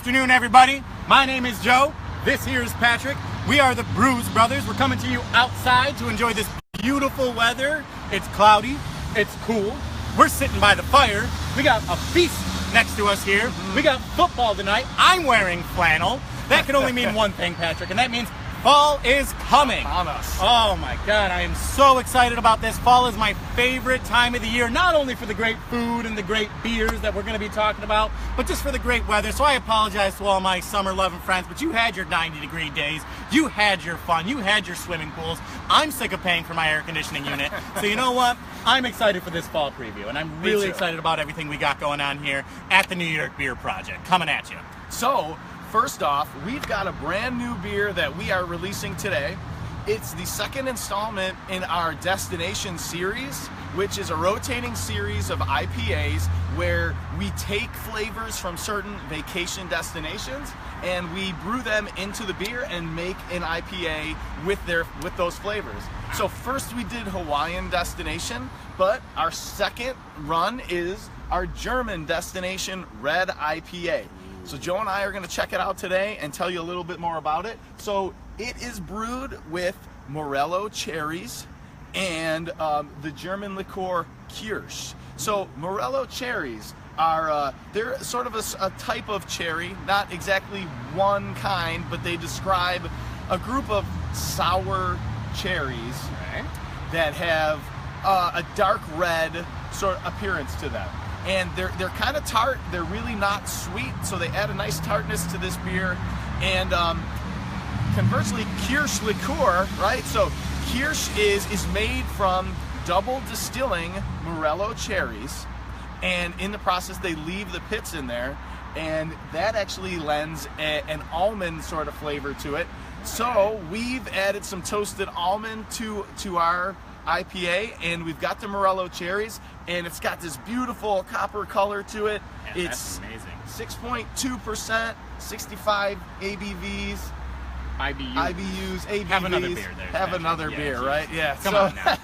afternoon, everybody. My name is Joe. This here is Patrick. We are the Brews Brothers. We're coming to you outside to enjoy this beautiful weather. It's cloudy. It's cool. We're sitting by the fire. We got a feast next to us here. We got football tonight. I'm wearing flannel. That can only mean one thing, Patrick, and that means fall is coming. On us. Oh my God, I am so excited about this. Fall is my favorite time of the year, not only for the great food and the great beers that we're going to be talking about, but just for the great weather. So I apologize to all my summer-loving friends, but you had your 90-degree days. You had your fun. You had your swimming pools. I'm sick of paying for my air conditioning unit. So you know what? I'm excited for this fall preview, and I'm really excited about everything we got going on here at the New York Beer Project. Coming at you. So, first off, we've got a brand new beer that we are releasing today. It's the second installment in our Destination series, which is a rotating series of IPAs where we take flavors from certain vacation destinations and we brew them into the beer and make an IPA with those flavors. So first we did Hawaiian Destination, but our second run is our German Destination Red IPA. So Joe and I are going to check it out today and tell you a little bit more about it. So it is brewed with Morello cherries and the German liqueur Kirsch. So Morello cherries are, they're sort of a type of cherry, not exactly one kind, but they describe a group of sour cherries that have a dark red sort of appearance to them. And they're kind of tart. They're really not sweet, so they add a nice tartness to this beer. And conversely, Kirsch liqueur, right? So Kirsch is made from double distilling Morello cherries, and in the process they leave the pits in there, and that actually lends an almond sort of flavor to it. So we've added some toasted almond to our IPA, and we've got the Morello cherries, and it's got this beautiful copper color to it. Yeah, it's amazing. 6.2%, 65 ABVs. IBUs, ABVs. Have another beer there. Have another beer, right? Yeah. Come on now.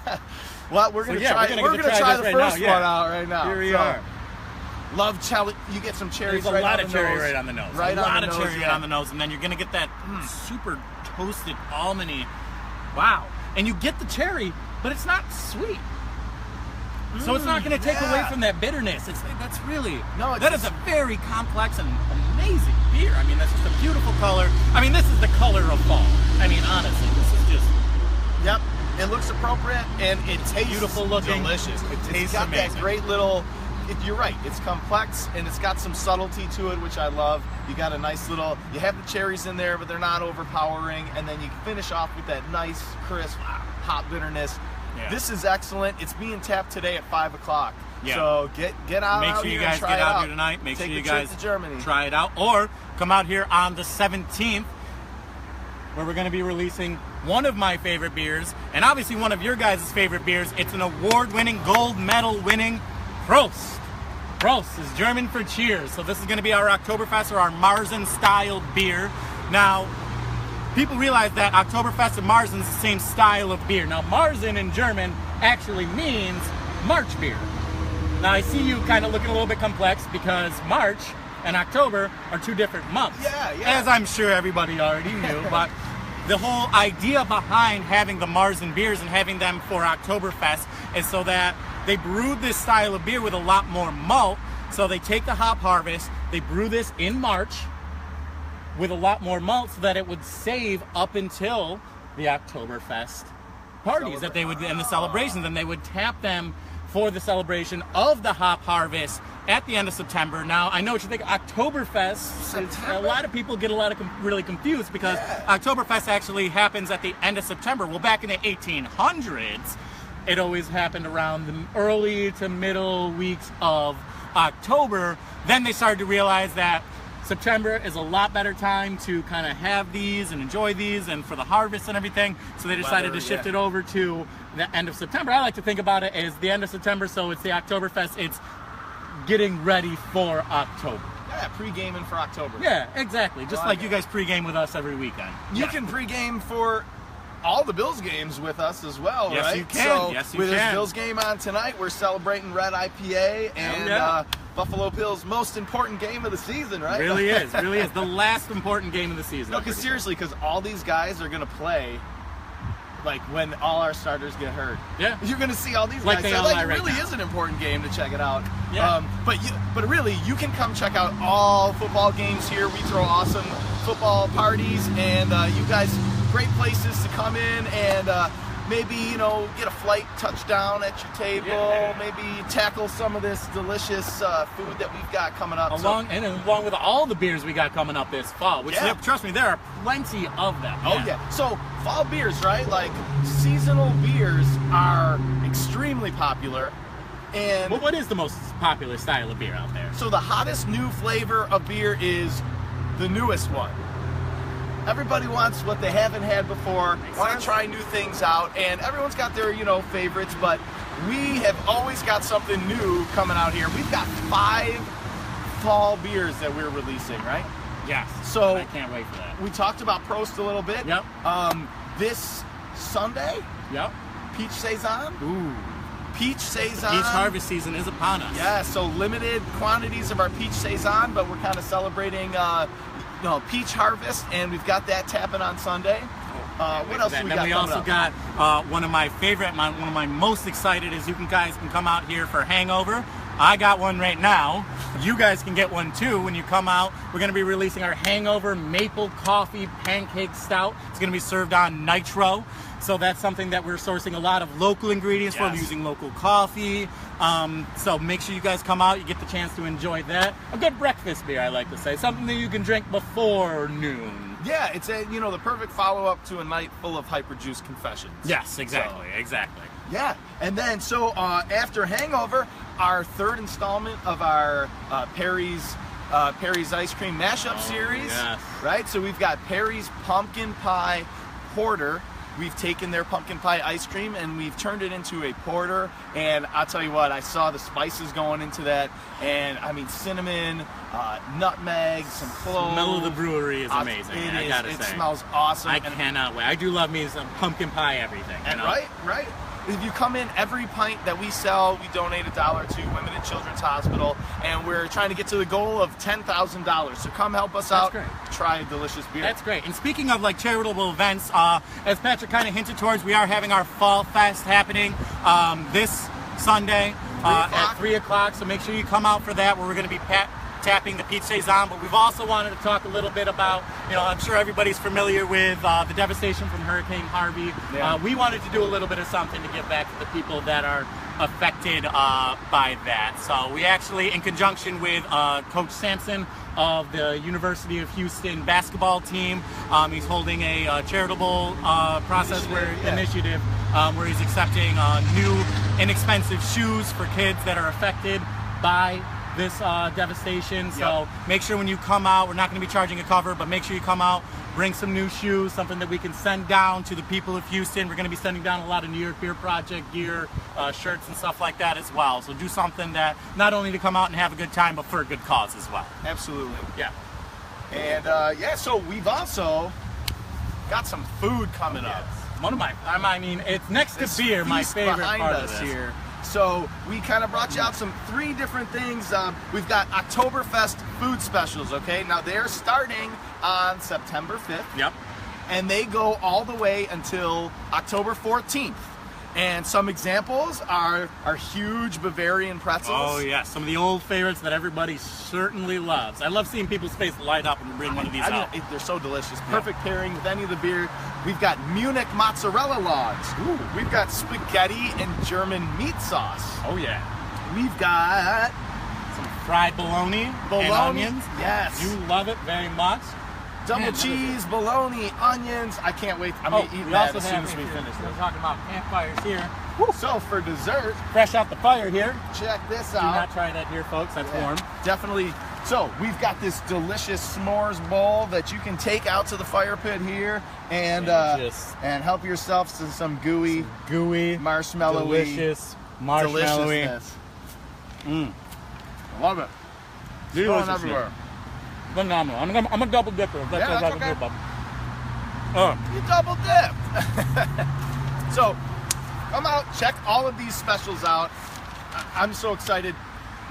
Well, we're gonna try the first one out right now. Here we are. Love cherry. You get some cherries. There's a lot of cherry right on the nose. Right, a lot of on the cherry right on the nose, and then you're gonna get that super toasted almondy. Wow. And you get the cherry, but it's not sweet. So it's not going to take away from that bitterness. That's really, that is a very complex and amazing beer. I mean, that's just a beautiful color. I mean, this is the color of fall. I mean, honestly, this is just. Yep, it looks appropriate and it tastes beautiful looking. Delicious. It's got amazing. That great little. You're right. It's complex and it's got some subtlety to it, which I love. You got a nice little. You have the cherries in there, but they're not overpowering, and then you finish off with that nice, crisp, hop bitterness. Yeah. This is excellent. It's being tapped today at 5 o'clock. Yeah. So get out. Make sure you guys get out here tonight. Make sure you guys try it out, or come out here on the 17th, where we're going to be releasing one of my favorite beers, and obviously one of your guys' favorite beers. It's an award-winning, gold medal-winning Prost. Prost is German for cheers. So this is going to be our Oktoberfest, or our Marzen-style beer. Now, people realize that Oktoberfest and Marzen is the same style of beer. Now, Marzen in German actually means March beer. Now, I see you kind of looking a little bit complex because March and October are two different months. Yeah. As I'm sure everybody already knew, but the whole idea behind having the Marzen beers and having them for Oktoberfest is so that they brewed this style of beer with a lot more malt. So they take the hop harvest, they brew this in March with a lot more malt so that it would save up until the Oktoberfest parties that they would, and the celebrations, and they would tap them for the celebration of the hop harvest at the end of September. Now, I know what you think. Oktoberfest, a lot of people get really confused because Oktoberfest actually happens at the end of September. Well, back in the 1800s, it always happened around the early to middle weeks of October. Then they started to realize that September is a lot better time to kind of have these and enjoy these and for the harvest and everything. So they decided to shift it over to the end of September. I like to think about it as the end of September, so it's the Oktoberfest. It's getting ready for October. Yeah, pre-gaming for October. Yeah, exactly. Just like you guys pre-game with us every weekend. You can pre-game for all the Bills games with us as well, yes, right? You can. So yes, you with can. this Bills game on tonight, we're celebrating Red IPA and Buffalo Bills' most important game of the season, right? Really is, really is. The last important game of the season. No, because seriously, because all these guys are going to play like when all our starters get hurt. Yeah. You're going to see all these like guys. They So, all it really right is an important game to check it out. Yeah. But really, you can come check out all football games here. We throw awesome football parties, and you guys, great places to come in and maybe, you know, get a flight touchdown at your table. Yeah. Maybe tackle some of this delicious food that we've got coming up. Along with all the beers we got coming up this fall, which trust me, there are plenty of them. Oh yeah. So fall beers, right? Like seasonal beers are extremely popular. And Well, what is the most popular style of beer out there? so the hottest new flavor of beer is the newest one. Everybody wants what they haven't had before, want to try new things out, and everyone's got their, you know, favorites, but we have always got something new coming out here. We've got 5 fall beers that we're releasing, right? Yes. So I can't wait for that. we talked about Prost a little bit. Yep. This Sunday, Yep. Peach Saison. Ooh. Peach Saison. Peach harvest season is upon us. Yeah, so limited quantities of our Peach Saison, but we're kind of celebrating peach harvest, and we've got that tapping on Sunday. What else do we got? And then we also got one of my favorite, one of my most excited is guys can come out here for Hangover. I got one right now. You guys can get one too when you come out. We're going to be releasing our Hangover Maple Coffee Pancake Stout. It's going to be served on nitro. So that's something that we're sourcing a lot of local ingredients for. We're using local coffee. So make sure you guys come out. You get the chance to enjoy that. A good breakfast beer, I like to say. Something that you can drink before noon. Yeah, it's the perfect follow-up to a night full of hyper-juice confessions. Yes, exactly, exactly. Yeah, and then so after Hangover, our third installment of our Perry's Ice Cream Mashup series. Yes. Right? So we've got Perry's Pumpkin Pie Porter. We've taken their pumpkin pie ice cream and we've turned it into a porter. And I'll tell you what, I saw the spices going into that. And I mean, cinnamon, nutmeg, some cloves. The smell of the brewery is amazing. It smells awesome. I cannot wait. I do love me some pumpkin pie everything. And right. If you come in, every pint that we sell, we donate $1 to Women and Children's Hospital, and we're trying to get to the goal of $10,000. So come help us out. Great. Try a delicious beer. That's great. And speaking of like charitable events, as Patrick kind of hinted towards, we are having our Fall Fest happening this Sunday at 3 o'clock. So make sure you come out for that, where we're going to be tapping the Peach Saison. But we've also wanted to talk a little bit about, I'm sure everybody's familiar with the devastation from Hurricane Harvey. Yeah. We wanted to do a little bit of something to give back to the people that are affected by that. So we actually, in conjunction with Coach Sampson of the University of Houston basketball team, he's holding a charitable initiative where he's accepting new inexpensive shoes for kids that are affected by this devastation. So make sure when you come out, we're not going to be charging a cover, but make sure you come out, bring some new shoes, something that we can send down to the people of Houston. We're going to be sending down a lot of New York Beer Project gear, shirts and stuff like that as well. So do something that not only to come out and have a good time, but for a good cause as well. Absolutely. Yeah. And so we've also got some food coming up. One of it's next to beer, my favorite part of this. Here. So we kind of brought you out 3 different things. We've got Oktoberfest food specials, okay? Now they're starting on September 5th. Yep. And they go all the way until October 14th. And some examples are huge Bavarian pretzels. Oh yeah, some of the old favorites that everybody certainly loves. I love seeing people's face light up when we bring one of these out. They're so delicious. Perfect pairing with any of the beer. We've got Munich mozzarella logs. Ooh. We've got spaghetti and German meat sauce. Oh yeah. We've got some fried bologna and onions. Yes. You love it very much. Double cheese, bologna, onions. I can't wait. I'm going to eat that as soon as we finish. We're talking about campfires here. Woo. So for dessert, fresh out the fire here. Check this out. Do not try that here, folks. That's warm. Definitely. So we've got this delicious s'mores bowl that you can take out to the fire pit here and help yourself to some gooey, marshmallowy, delicious marshmallowy. Deliciousness. I love it. Going everywhere. Phenomenal. I'm a double dipper. That's okay. You double dip. So come out, check all of these specials out. I'm so excited.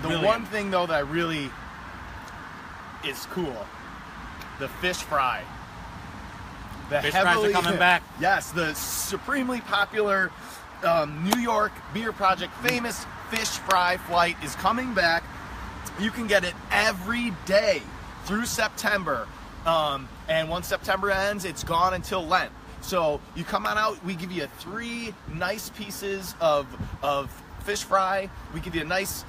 The one thing though that really is cool, the fish fry. The Fish fries are coming back. Yes, the supremely popular New York Beer Project famous fish fry flight is coming back. You can get it every day through September. And once September ends, it's gone until Lent. So you come on out, we give you 3 nice pieces of fish fry. We give you a nice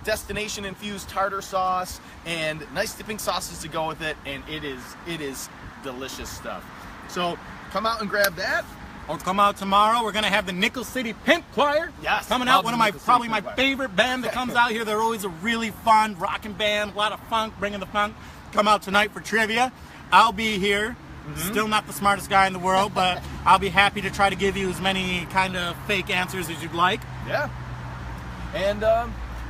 destination infused tartar sauce and nice dipping sauces to go with it, and it is delicious stuff. So come out and grab that. Or come out tomorrow. We're gonna have the Nickel City Pimp Choir. Yes, coming out. One of my probably my favorite band that comes out here. They're always a really fun rocking band, a lot of funk, bringing the funk. Come out tonight for trivia. I'll be here. Still not the smartest guy in the world, but I'll be happy to try to give you as many kind of fake answers as you'd like. Yeah. And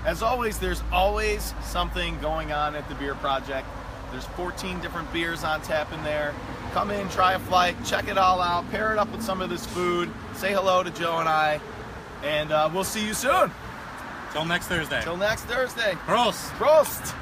as always, there's always something going on at the Beer Project. There's 14 different beers on tap in there. Come in, try a flight, check it all out, pair it up with some of this food, say hello to Joe and I, and we'll see you soon. Till next Thursday. Till next Thursday. Prost. Prost.